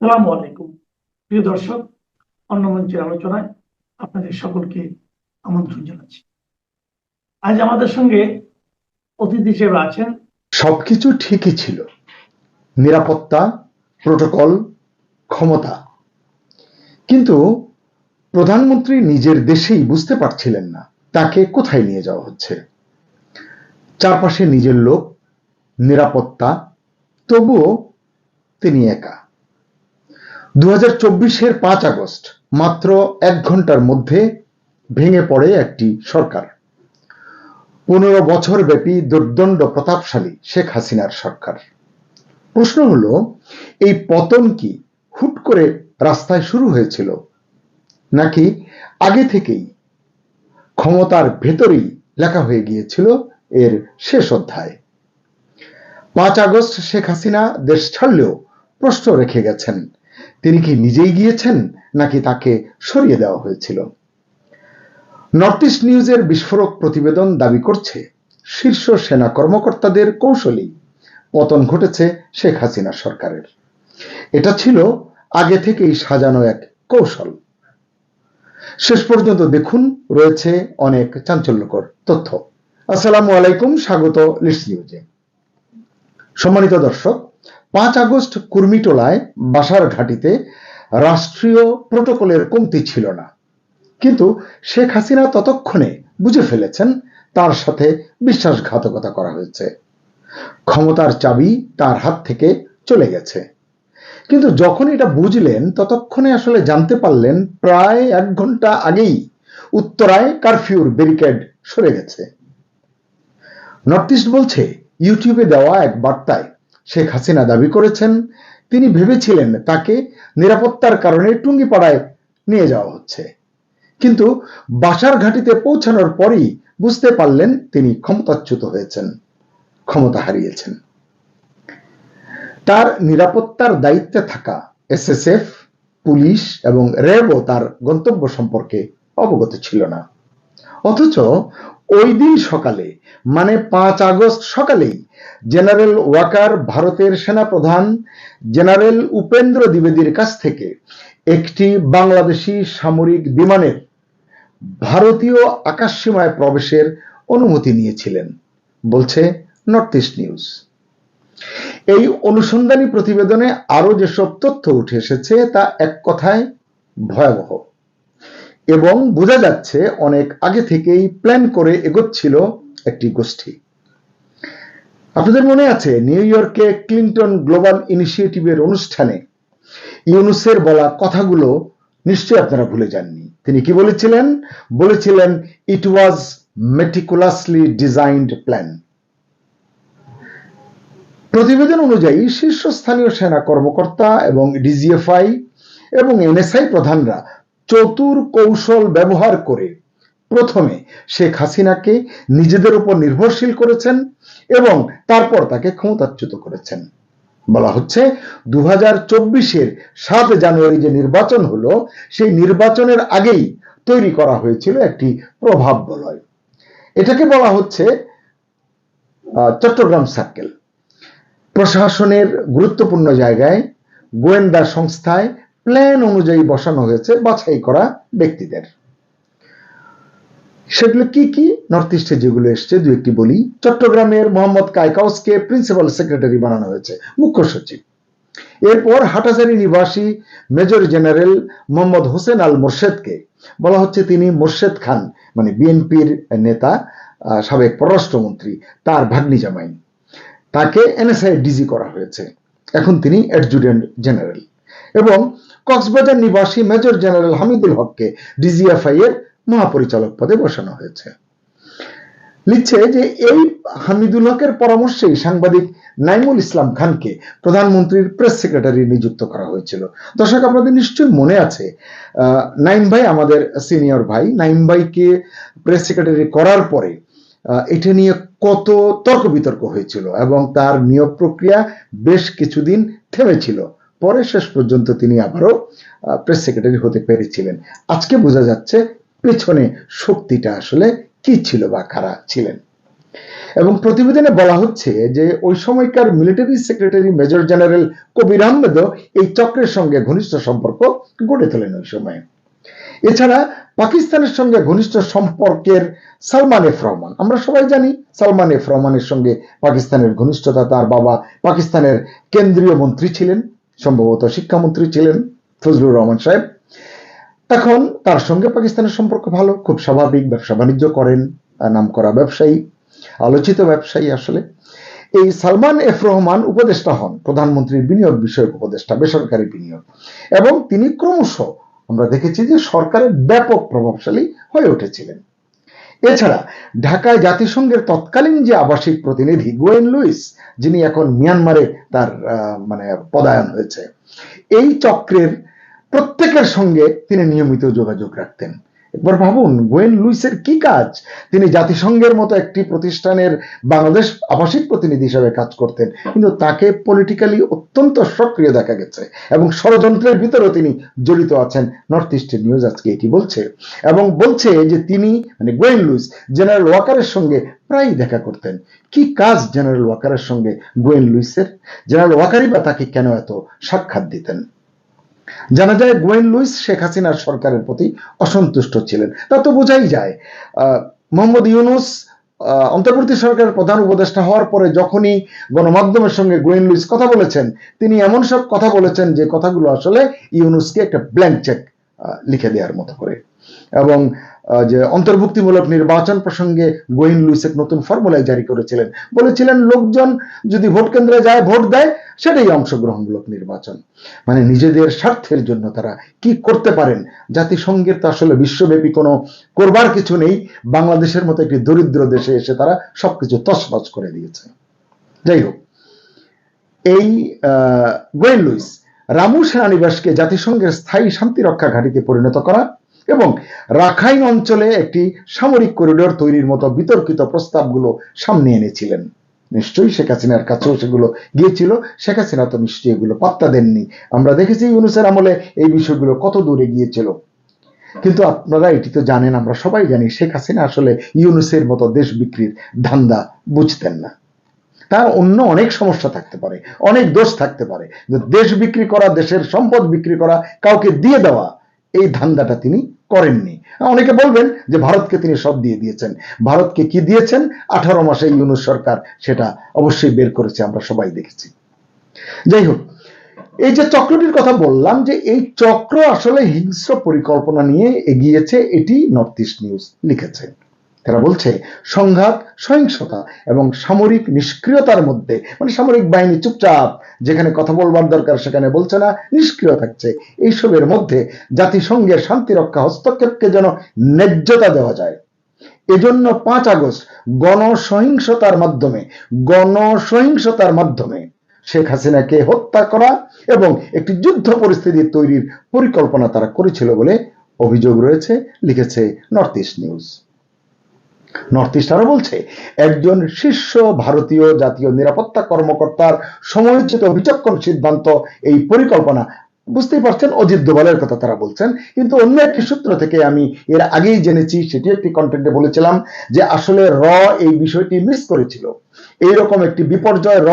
সালামু আলাইকুম। প্রিয় দর্শক, অন্য মঞ্চের আলোচনায় আপনাদের সকলকে আমন্ত্রণ জানাচ্ছি। আজ আমাদের সঙ্গে অতিথি হিসেবে আছেন। সবকিছু ঠিকই ছিল, নিরাপত্তা, প্রোটোকল, ক্ষমতা, কিন্তু প্রধানমন্ত্রী নিজের দেশেই বুঝতে পারছিলেন না তাকে কোথায় নিয়ে যাওয়া হচ্ছে। চারপাশে নিজের লোক, নিরাপত্তা, তবুও তিনি একা। 2024-এর 5 আগস্ট মাত্র 1 ঘন্টার মধ্যে ভেঙে পড়ে একটি সরকার। 15 বছর ব্যাপী দুর্দণ্ড প্রতাপশালী শেখ হাসিনার সরকার। প্রশ্ন হলো, এই পতন কি হুট করে রাস্তায় শুরু হয়েছিল, নাকি আগে থেকেই ক্ষমতার ভেতরেই লেখা হয়ে গিয়েছিল এর শেষ অধ্যায়? 5 আগস্ট শেখ হাসিনা দেশ ছাড়লেও প্রশ্ন রেখে গেছেন, তিনি কি নিজেই গিয়েছেন নাকি তাকে সরিয়ে দেওয়া হয়েছিল? নর্থ ইস্ট নিউজের বিস্ফোরক প্রতিবেদন দাবি করছে, শীর্ষ সেনা কর্মকর্তাদের কৌশলেই পতন ঘটেছে শেখ হাসিনা সরকারের। এটা ছিল আগে থেকেই সাজানো এক কৌশল। শেষ পর্যন্ত দেখুন, রয়েছে অনেক চাঞ্চল্যকর তথ্য। আসসালামু আলাইকুম, স্বাগত লিস্ট নিউজে। সম্মানিত দর্শক, 5 আগস্ট কুর্মিটোলায় বাসার ঘাঁটিতে রাষ্ট্রীয় প্রোটোকলের কমতি ছিল না, কিন্তু শেখ হাসিনা ততক্ষণে বুঝে ফেলেছেন তার সাথে বিশ্বাসঘাতকতা করা হয়েছে। ক্ষমতার চাবি তার হাত থেকে চলে গেছে। কিন্তু যখন এটা বুঝলেন, ততক্ষণে আসলে জানতে পারলেন প্রায় 1 ঘন্টা আগেই উত্তরায় কারফিউর ব্যারিকেড সরে গেছে। নর্থ ইস্ট বলছে, ইউটিউবে দেওয়া এক বার্তায় শেখ হাসিনা দাবি করেছেন তিনি ভেবেছিলেন তাকে নিরাপত্তার কারণে টুঙ্গিপাড়ায় নিয়ে যাওয়া হচ্ছে, কিন্তু বাসার ঘাঁটিতে পৌঁছানোর পরই বুঝতে পারলেন তিনি ক্ষমতাচ্যুত হয়েছেন, ক্ষমতা হারিয়েছেন। তার নিরাপত্তার দায়িত্বে থাকা এসএসএফ, পুলিশ এবং র্যাবও তার গন্তব্য সম্পর্কে অবগত ছিল না। অথচ ওই দিন সকালে, মানে 5 আগস্ট সকালেই জেনারেল ওয়াকার ভারতের সেনাপ্রধান জেনারেল উপেন্দ্র দ্বিবেদীর কাছ থেকে একটি বাংলাদেশি সামরিক বিমানের ভারতীয় আকাশসীমায় প্রবেশের অনুমতি নিয়েছিলেন, বলছে নর্থ ইস্ট নিউজ। এই অনুসন্ধানী প্রতিবেদনে আরো যেসব তথ্য উঠে এসেছে তা এক কথায় ভয়াবহ, এবং বোঝা যাচ্ছে অনেক আগে থেকেই প্ল্যান করে এগোচ্ছিল একটি গোষ্ঠী। আপনাদের মনে আছে, নিউ ইয়র্কে ক্লিন্টন গ্লোবাল ইনিশিয়েটিভের অনুষ্ঠানে ইউনুসের বলা কথাগুলো নিশ্চয়ই আপনারা ভুলে যাননি। তিনি কি বলেছিলেন? বলেছিলেন, ইট ওয়াজ মেটিকুলাসলি ডিজাইনড প্ল্যান। প্রতিবেদন অনুযায়ী শীর্ষস্থানীয় সেনা কর্মকর্তা এবং ডিজিএফআই এবং এনএসআই প্রধানরা চতুর কৌশল ব্যবহার করে প্রথমে শেখ হাসিনাকে নিজেদের উপর নির্ভরশীল করেছেন এবং তারপর তাকে ক্ষমতাচ্যুত করেছেন। বলা হচ্ছে, 2024-এর 7 জানুয়ারি যে নির্বাচন হলো, সেই নির্বাচনের আগেই তৈরি করা হয়েছিল একটি প্রভাব বলয়। এটাকে বলা হচ্ছে চট্টগ্রাম সার্কেল। প্রশাসনের গুরুত্বপূর্ণ জায়গায় গোয়েন্দা সংস্থায় প্ল্যান অনুযায়ী বসানো হয়েছে বাছাই করা ব্যক্তিদের। সেগুলো কি কি? নর্থ ইস্টে যেগুলো এসছে দু একটি বলি। চট্টগ্রামের মোহাম্মদ কায়কাউসকে প্রিন্সিপাল সেক্রেটারি বানানো হয়েছে, মুখ্য সচিব। এরপর হাটাজারি নিবাসী মেজর জেনারেল মোহাম্মদ হোসেন আল মোর্শেদকে বলা হচ্ছে তিনি মোর্শেদ খান, মানে বিএনপির নেতা, সাবেক পররাষ্ট্রমন্ত্রী, তার ভাগ্নি জামাই, তাকে এনএসআই ডিজি করা হয়েছে। এখন তিনি অ্যাডজুটেন্ট জেনারেল। এবং কক্সবাজার নিবাসী মেজর জেনারেল হামিদুল হককে ডিজিএফআই এর মহাপরিচালক পদে বসানো হয়েছে। লিখছে যে এই হামিদুল হকের পরামর্শেই সাংবাদিক নাইমুল ইসলাম খানকে প্রধানমন্ত্রীর প্রেস সেক্রেটারি নিযুক্ত করা হয়েছিল। দর্শক, আপনাদের নিশ্চয়ই মনে আছে, নাইম ভাই আমাদের সিনিয়র ভাই, নাইম ভাইকে প্রেস সেক্রেটারি করার পরে এটা নিয়ে কত তর্ক বিতর্ক হয়েছিল এবং তার নিয়োগ প্রক্রিয়া বেশ কিছুদিন থেমেছিল। পরে শেষ পর্যন্ত তিনি আবারও প্রেস সেক্রেটারি হতে পেরেছিলেন। আজকে বোঝা যাচ্ছে পেছনে শক্তিটা আসলে কি ছিল বা কারা ছিলেন। এবং প্রতিবেদনে বলা হচ্ছে যে ওই সময়কার মিলিটারি সেক্রেটারি মেজর জেনারেল কবির আহমেদও এই চক্রের সঙ্গে ঘনিষ্ঠ সম্পর্ক গড়ে তোলেন ওই সময়ে। এছাড়া পাকিস্তানের সঙ্গে ঘনিষ্ঠ সম্পর্কের সালমান এফ রহমান, আমরা সবাই জানি সালমান এফ রহমানের সঙ্গে পাকিস্তানের ঘনিষ্ঠতা। তার বাবা পাকিস্তানের কেন্দ্রীয় মন্ত্রী ছিলেন, সম্ভবত শিক্ষামন্ত্রী ছিলেন ফজলুর রহমান সাহেব। তখন তার সঙ্গে পাকিস্তানের সম্পর্ক ভালো, খুব স্বাভাবিক, ব্যবসা বাণিজ্য করেন, নামকরা ব্যবসায়ী, আলোচিত ব্যবসায়ী। আসলে এই সালমান এফ রহমান উপদেষ্টা হন, প্রধানমন্ত্রীর বিনিয়োগ বিষয়ক উপদেষ্টা, বেসরকারি বিনিয়োগ, এবং তিনি ক্রমশ আমরা দেখেছি যে সরকারের ব্যাপক প্রভাবশালী হয়ে উঠেছিলেন। এছাড়া ঢাকায় জাতিসংঘের তৎকালীন যে আবাসিক প্রতিনিধি গোয়েন লুইস, যিনি এখন মিয়ানমারে তার পদায়ন হয়েছে, এই চক্রের প্রত্যেকের সঙ্গে তিনি নিয়মিত যোগাযোগ রাখতেন। একবার ভাবুন গোয়েন লুইসের কি কাজ, তিনি জাতিসংঘের মতো একটি প্রতিষ্ঠানের বাংলাদেশ আবাসিক প্রতিনিধি হিসেবে কাজ করতেন, কিন্তু তাকে পলিটিক্যালি অত্যন্ত সক্রিয় দেখা গেছে এবং ষড়যন্ত্রের ভিতরেও তিনি জড়িত আছেন। নর্থ ইস্টের নিউজ আজকে এটি বলছে, এবং বলছে যে তিনি মানে গোয়েন লুইস জেনারেল ওয়াকারের সঙ্গে প্রায় দেখা করতেন। কি কাজ জেনারেল ওয়াকারের সঙ্গে গোয়েন লুইসের? জেনারেল ওয়াকারই বা তাকে কেন এত সাক্ষাৎ দিতেন? জানা যায় গোয়েন লুইস শেখ হাসিনার সরকারের প্রতি অসন্তুষ্ট ছিলেন, তা তো বোঝাই যায়। মোহাম্মদ ইউনূস অন্তর্বর্তী সরকারের প্রধান উপদেষ্টা হওয়ার পরে যখনই গণমাধ্যমের সঙ্গে গোয়েন লুইস কথা বলেছেন, তিনি এমন সব কথা বলেছেন যে কথাগুলো আসলে ইউনূসকে একটা ব্ল্যাঙ্ক চেক লিখে দেওয়ার মতো করে। এবং যে অন্তর্ভুক্তিমূলক নির্বাচন প্রসঙ্গে গোয়েন লুইস এক নতুন ফর্মুলাই জারি করেছিলেন, বলেছিলেন লোকজন যদি ভোট কেন্দ্রে যায় ভোট দেয়, সেটাই অংশগ্রহণমূলক নির্বাচন। মানে নিজেদের স্বার্থের জন্য তারা কি করতে পারেন, জাতিসংঘের তো আসলে বিশ্বব্যাপী কোনো করবার কিছু নেই, বাংলাদেশের মতো একটি দরিদ্র দেশে এসে তারা সবকিছু তছনছ করে দিয়েছে। যাই হোক, এই গোয়েন লুইস রামু সেনানিবাসকে জাতিসংঘের স্থায়ী শান্তিরক্ষা ঘাঁটিতে পরিণত করা এবং রাখাইন অঞ্চলে একটি সামরিক করিডোর তৈরির মতো বিতর্কিত প্রস্তাবগুলো সামনে এনেছিলেন। নিশ্চয়ই শেখ হাসিনার কাছেও সেগুলো গিয়েছিল, শেখ হাসিনা তো নিশ্চয়ই এগুলো পাত্তা দেননি। আমরা দেখেছি ইউনূসের আমলে এই বিষয়গুলো কত দূরে গিয়েছিল। কিন্তু আপনারা এটি তো জানেন, আমরা সবাই জানি, শেখ হাসিনা আসলে ইউনূসের মতো দেশ বিক্রির ধান্দা বুঝতেন না। তার অন্য অনেক সমস্যা থাকতে পারে, অনেক দোষ থাকতে পারে, দেশ বিক্রি করা, দেশের সম্পদ বিক্রি করা, কাউকে দিয়ে দেওয়া, এই ধান্দাটা তিনি করেননি। অনেকে বলবেন যে ভারতকে তিনি সব দিয়ে দিয়েছেন। ভারতকে কি দিয়েছেন 18 মাসে ইউনূস সরকার, সেটা অবশ্যই বের করেছে, আমরা সবাই দেখেছি। যাই হোক, এই যে চক্রটির কথা বললাম, যে এই চক্র আসলে হিংস্র পরিকল্পনা নিয়ে এগিয়েছে, এটি নর্থ ইস্ট নিউজ লিখেছে। তারা বলছে সংঘাত, সহিংসতা এবং সামরিক নিষ্ক্রিয়তার মধ্যে, মানে সামরিক বাহিনী চুপচাপ, যেখানে কথা বলবার দরকার সেখানে বলছে না, নিষ্ক্রিয় থাকছে, এইসবের মধ্যে জাতিসংঘের শান্তিরক্ষা হস্তক্ষেপকে যেন ন্যায্যতা দেওয়া যায়। এজন্য 5 আগস্ট গণসহিংসতার মাধ্যমে শেখ হাসিনাকে হত্যা করা এবং একটি যুদ্ধ পরিস্থিতি তৈরির পরিকল্পনা তারা করেছিল বলে অভিযোগ রয়েছে, লিখেছে north east news. North east আরো বলছে একজন শীর্ষ ভারতীয় জাতীয় নিরাপত্তা কর্মকর্তার সময়োচিত বিচক্ষণ সিদ্ধান্ত এই পরিকল্পনা, বুঝতেই পারছেন অজিত দোভালের কথা তারা বলছেন। কিন্তু অন্য একটি সূত্র থেকে আমি এর আগেই জেনেছি, সেটি একটি কন্টেন্টে বলেছিলাম, যে আসলে র এই বিষয়টি মিস করেছিল। এইরকম একটি বিপর্যয় র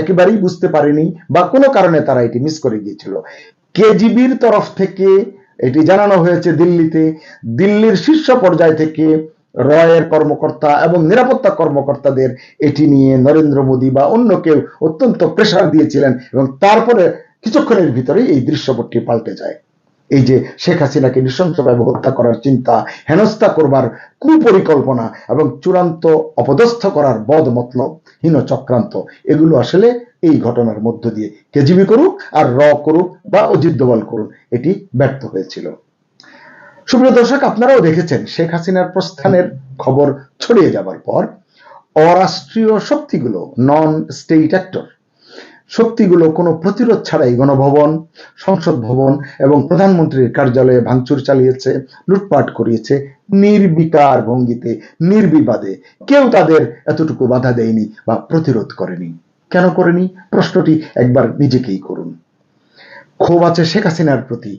একেবারেই বুঝতে পারেনি, বা কোনো কারণে তারা এটি মিস করে গিয়েছিল। কেজিবির তরফ থেকে এটি জানানো হয়েছে দিল্লিতে, দিল্লির শীর্ষ পর্যায় থেকে রয়ের কর্মকর্তা এবং নিরাপত্তা কর্মকর্তাদের এটি নিয়ে নরেন্দ্র মোদী বা অন্য কেউ অত্যন্ত প্রেসার দিয়েছিলেন, এবং তারপরে কিছুক্ষণের ভিতরেই এই দৃশ্যপটটি পাল্টে যায়। এই যে শেখ হাসিনাকে নৃশংসভাবে হত্যা করার চিন্তা, হেনস্থা করবার কুপরিকল্পনা এবং চূড়ান্ত অপদস্থ করার বদ মতলব হীন চক্রান্ত, এগুলো আসলে এই ঘটনার মধ্য দিয়ে কেজিবি করুক আর র করুক বা অজিত দোভাল করুক, এটি ব্যর্থ হয়েছিল। সুপ্রিয় দর্শক, আপনারাও দেখেছেন শেখ হাসিনার প্রস্থানের খবর ছড়িয়ে যাবার পর অরাষ্ট্রীয় শক্তিগুলো, নন স্টেট অ্যাক্টর শক্তিগুলো কোনো প্রতিরোধ ছাড়াই গণভবন, সংসদ ভবন এবং প্রধানমন্ত্রীর কার্যালয়ে ভাঙচুর চালিয়েছে, লুটপাট করিয়েছে, নির্বিকার ভঙ্গিতে, নির্বিবাদে। কেউ তাদের এতটুকু বাধা দেয়নি বা প্রতিরোধ করেনি। কেন করেনি? প্রশ্নটি একবার নিজেকেই করুন। ক্ষোভ আছে শেখ হাসিনার প্রতি,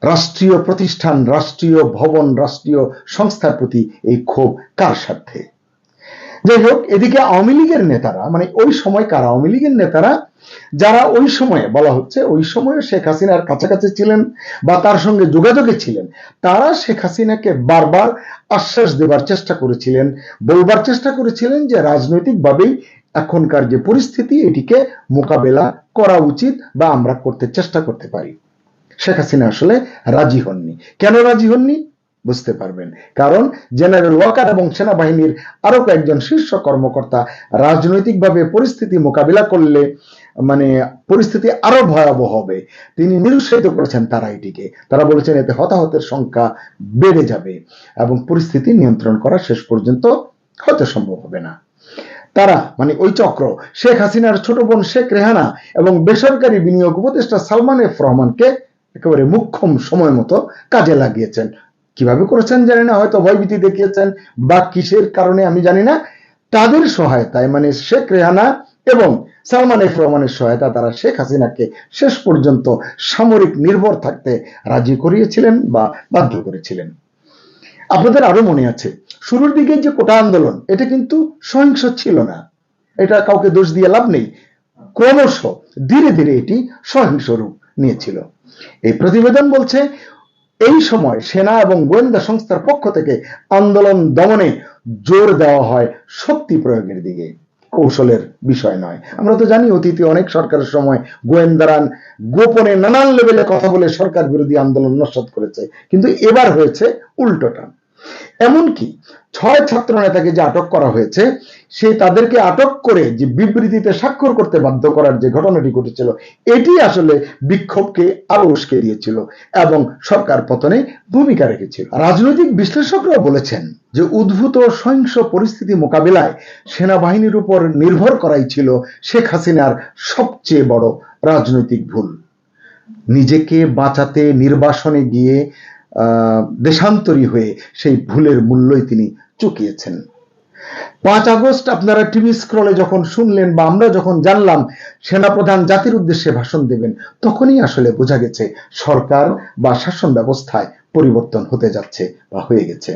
রাষ্ট্রীয় প্রতিষ্ঠান, রাষ্ট্রীয় ভবন, রাষ্ট্রীয় সংস্থার প্রতি এই ক্ষোভ কার স্বার্থে? যাই হোক, এদিকে আওয়ামী লীগের নেতারা, মানে ওই সময়কার আওয়ামী লীগের নেতারা যারা ওই সময়ে বলা হচ্ছে ওই সময়ে শেখ হাসিনার কাছাকাছি ছিলেন বা তার সঙ্গে যোগাযোগে ছিলেন, তারা শেখ হাসিনাকে বারবার আশ্বাস দেবার চেষ্টা করেছিলেন, বলবার চেষ্টা করেছিলেন যে রাজনৈতিকভাবেই এখনকার যে পরিস্থিতি এটিকে মোকাবেলা করা উচিত বা আমরা করতে চেষ্টা করতে পারি। শেখ হাসিনা আসলে রাজি হননি। কেন রাজি হননি বুঝতে পারবেন, কারণ জেনারেল ওয়াকার এবং সেনাবাহিনীর আরো কয়েকজন শীর্ষ কর্মকর্তা রাজনৈতিকভাবে পরিস্থিতি মোকাবিলা করলে মানে পরিস্থিতি আরো ভয়াবহ হবে, তিনি নিরুৎসাহিত করেছেন তারা এটিকে। তারা বলেছেন এতে হতাহতের সংখ্যা বেড়ে যাবে এবং পরিস্থিতি নিয়ন্ত্রণ করা শেষ পর্যন্ত হয়তো সম্ভব হবে না। তারা মানে ওই চক্র শেখ হাসিনার ছোট বোন শেখ রেহানা এবং বেসরকারি বিনিয়োগ উপদেষ্টা সালমান এফ রহমানকে একেবারে মুখ্যম সময় মতো কাজে লাগিয়েছেন। কিভাবে করেছেন জানি না, হয়তো ভয়ভীতি দেখিয়েছেন বা কিসের কারণে আমি জানি না। তাদের সহায়তায় মানে শেখ রেহানা এবং সালমান এফ রহমানের সহায়তা তারা শেখ হাসিনাকে শেষ পর্যন্ত সামরিক নির্ভর থাকতে রাজি করিয়েছিলেন বা বাধ্য করেছিলেন। আপনাদের আরো মনে আছে শুরুর দিকে যে কোটা আন্দোলন, এটা কিন্তু সহিংস ছিল না, এটা কাউকে দোষ দিয়ে লাভ নেই। ক্রমশ ধীরে ধীরে এটি সহিংস রূপ নিয়েছিল। এই প্রতিবেদন বলছে এই সময় সেনা এবং গোয়েন্দা সংস্থার পক্ষ থেকে আন্দোলন দমনে জোর দেওয়া হয় শক্তি প্রয়োগের দিকে, কৌশলের বিষয় নয়। আমরা তো জানি অতীতে অনেক সরকারের সময় গোয়েন্দারা গোপনে নানান লেভেলে কথা বলে সরকার বিরোধী আন্দোলন নস্যাৎ করেছে, কিন্তু এবার হয়েছে উল্টোটা। এমনকি 6 ছাত্র নেতাকে যে আটক করা হয়েছে, সে তাদেরকে আটক করে যে বিবৃতিতে স্বাক্ষর করতে বাধ্য করার যে ঘটনাটি ঘটেছিল, এটি আসলে বিক্ষোভকে আরো উস্কে দিয়েছিল এবং সরকার পতনে ভূমিকা রেখেছিল। রাজনৈতিক বিশ্লেষকরা বলেছেন যে উদ্ভূত সহিংস পরিস্থিতি মোকাবিলায় সেনাবাহিনীর উপর নির্ভর করাই ছিল শেখ হাসিনার সবচেয়ে বড় রাজনৈতিক ভুল। নিজেকে বাঁচাতে নির্বাসনে গিয়ে দেশান্তরী হয়ে সেই ভুলের মূল্যই তিনি চুকিয়েছেন। 5 আগস্ট আপনারা টিভি স্ক্রলে যখন শুনলেন বা আমরা যখন জানলাম সেনাপ্রধান জাতির উদ্দেশ্যে ভাষণ দেবেন, তখনই আসলে বোঝা গেছে সরকার বা শাসন ব্যবস্থায় পরিবর্তন হতে যাচ্ছে বা হয়ে গেছে।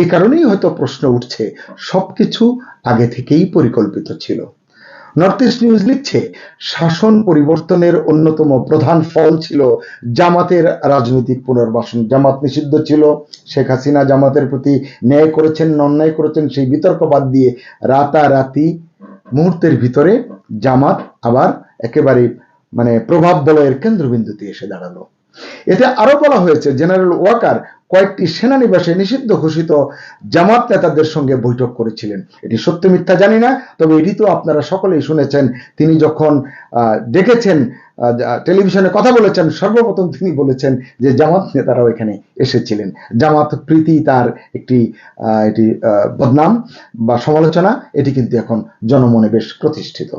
এই কারণেই হয়তো প্রশ্ন উঠছে সবকিছু আগে থেকেই পরিকল্পিত ছিল। নর্থ ইস্ট নিউজ লিখছে শাসন পরিবর্তনের অন্যতম প্রধান ফল ছিল জামাতের রাজনৈতিক পুনর্বাসন। জামাত নিষিদ্ধ ছিল, শেখ হাসিনা জামাতের প্রতি ন্যায় করেছেন না অন্যায় করেছেন সেই বিতর্ক বাদ দিয়ে রাতারাতি মুহূর্তের ভিতরে জামাত আবার একেবারে মানে প্রভাব বলয়ের কেন্দ্রবিন্দুতে এসে দাঁড়ালো। এতে আরো বলা হয়েছে জেনারেল ওয়াকার কয়েকটি সেনানিবাসে নিষিদ্ধ ঘোষিত জামাত নেতাদের সঙ্গে বৈঠক করেছিলেন। এটি সত্য মিথ্যা জানি না, তবে এটি তো আপনারা সকলেই শুনেছেন। তিনি যখন ডেকেছেন টেলিভিশনে কথা বলেছেন, সর্বপ্রথম তিনি বলেছেন যে জামাত নেতারাও এখানে এসেছিলেন। জামাত প্রীতি তার একটি এটি বদনাম বা সমালোচনা, এটি কিন্তু এখন জনমনে বেশ প্রতিষ্ঠিত।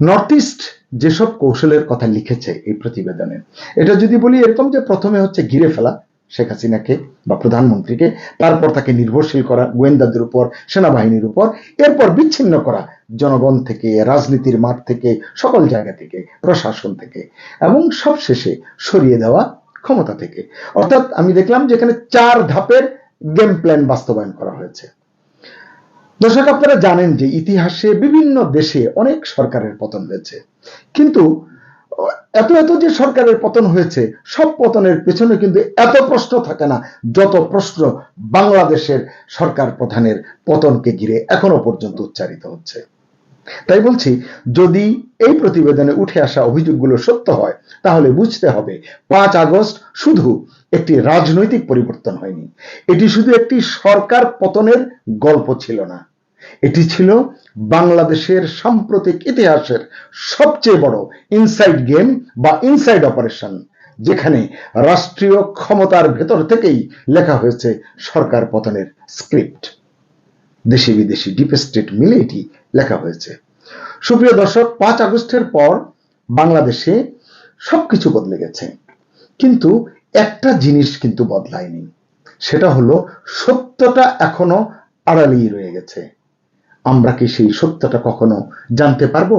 নর্থ ইস্ট যেসব কৌশলের কথা লিখেছে এই প্রতিবেদনে, এটা যদি বলি এরকম যে প্রথমে হচ্ছে ঘিরে ফেলা শেখ হাসিনাকে বা প্রধানমন্ত্রীকে, তারপর তাকে নির্ভরশীল করা গোয়েন্দাদের উপর, সেনাবাহিনীর উপর, এরপর বিচ্ছিন্ন করা জনগণ থেকে, রাজনীতির মাঠ থেকে, সকল জায়গা থেকে, প্রশাসন থেকে, এবং সবশেষে সরিয়ে দেওয়া ক্ষমতা থেকে। অর্থাৎ আমি দেখলাম যে এখানে 4 ধাপের গেম প্ল্যান বাস্তবায়ন করা হয়েছে। দর্শক, আপনারা জানেন যে ইতিহাসে বিভিন্ন দেশে অনেক সরকারের পতন হয়েছে, কিন্তু এত এত যে সরকারের পতন হয়েছে, সব পতনের পেছনে কিন্তু এত প্রশ্ন থাকে না যত প্রশ্ন বাংলাদেশের সরকার প্রধানের পতনকে ঘিরে এখনো পর্যন্ত উচ্চারিত হচ্ছে। তাই বলছি, যদি এই প্রতিবেদনে উঠে আসা অভিযোগগুলো সত্য হয়, তাহলে বুঝতে হবে 5 আগস্ট শুধু একটি রাজনৈতিক পরিবর্তন হয়নি, এটি শুধু একটি সরকার পতনের গল্প ছিল না, এটি ছিল বাংলাদেশের সাম্প্রতিক ইতিহাসের সবচেয়ে বড় ইনসাইড গেম বা ইনসাইড অপারেশন, যেখানে রাষ্ট্রীয় ক্ষমতার ভেতর থেকেই লেখা হয়েছে সরকার পতনের স্ক্রিপ্ট। দেশি বিদেশি ডিপ স্টেট মিলে এটি লেখা হয়েছে। সুপ্রিয় দর্শক, 5 আগস্টের পর বাংলাদেশে সবকিছু বদলে গেছে, কিন্তু একটা জিনিস কিন্তু বদলায়নি, সেটা হলো সত্যটা এখনো আড়ালেই রয়ে গেছে। আমরা কি সেই সত্যটা কখনো জানতে পারবো?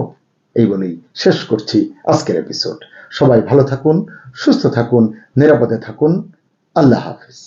এই বলেই শেষ করছি আজকের এপিসোড। সবাই ভালো থাকুন, সুস্থ থাকুন, নিরাপদে থাকুন। আল্লাহ হাফেজ।